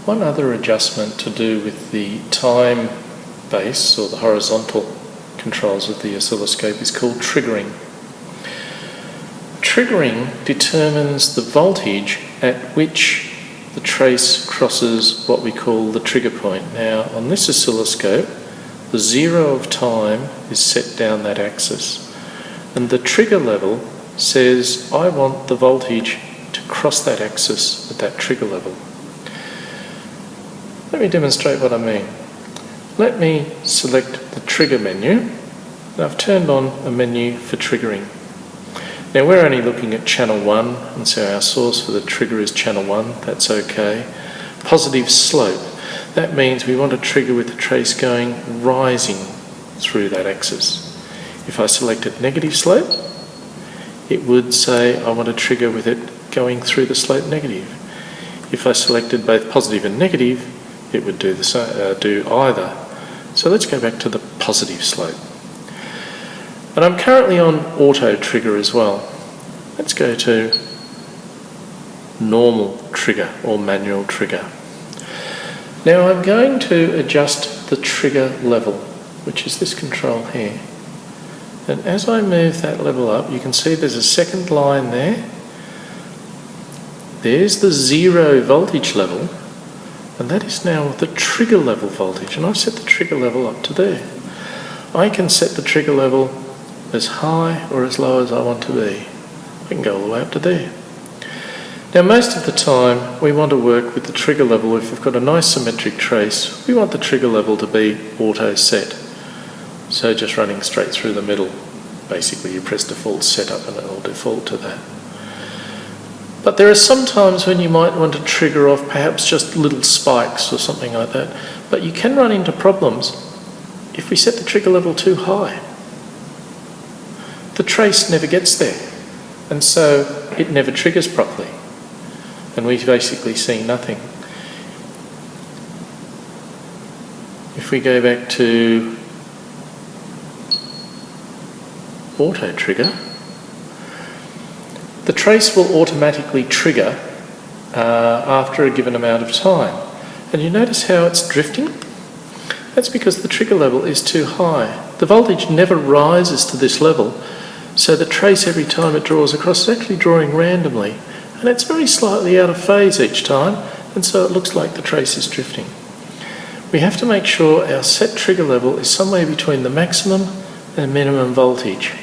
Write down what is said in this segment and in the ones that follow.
One other adjustment to do with the time base or the horizontal controls of the oscilloscope is called triggering. Triggering determines the voltage at which the trace crosses what we call the trigger point. Now, on this oscilloscope, the zero of time is set down that axis, and the trigger level says I want the voltage to cross that axis at that trigger level. Let me demonstrate what I mean. Let me select the trigger menu, and I've turned on a menu for triggering. Now we're only looking at channel 1, and so our source for the trigger is channel 1, that's okay. Positive slope, that means we want to trigger with the trace rising through that axis. If I selected negative slope, it would say I want to trigger with it going through the slope negative. If I selected both positive and negative, it would do either. So let's go back to the positive slope. And I'm currently on auto trigger as well. Let's go to normal trigger or manual trigger. Now I'm going to adjust the trigger level, which is this control here. And as I move that level up, you can see there's a second line there. There's the zero voltage level, and that is now the trigger level voltage, and I've set the trigger level up to there. I can set the trigger level as high or as low as I want to be. I can go all the way up to there. Now most of the time we want to work with the trigger level. If we've got a nice symmetric trace, we want the trigger level to be auto set. So just running straight through the middle. Basically you press default setup and it'll default to that. But there are some times when you might want to trigger off perhaps just little spikes or something like that. But you can run into problems if we set the trigger level too high. The trace never gets there, and so it never triggers properly, and we basically see nothing. If we go back to auto trigger, the trace will automatically trigger after a given amount of time. And you notice how it's drifting? That's because the trigger level is too high. The voltage never rises to this level, so the trace every time it draws across is actually drawing randomly. And it's very slightly out of phase each time, and so it looks like the trace is drifting. We have to make sure our set trigger level is somewhere between the maximum and minimum voltage.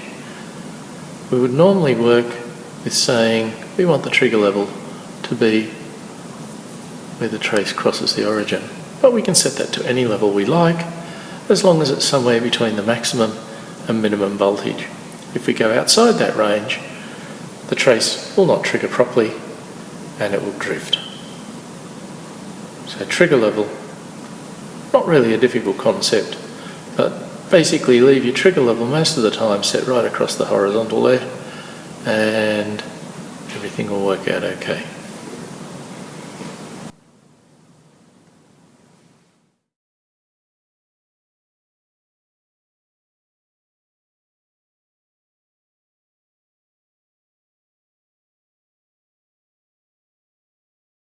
We would normally work with saying we want the trigger level to be where the trace crosses the origin. But we can set that to any level we like, as long as it's somewhere between the maximum and minimum voltage. If we go outside that range, the trace will not trigger properly and it will drift. So trigger level, not really a difficult concept, but basically leave your trigger level most of the time set right across the horizontal there, and everything will work out okay.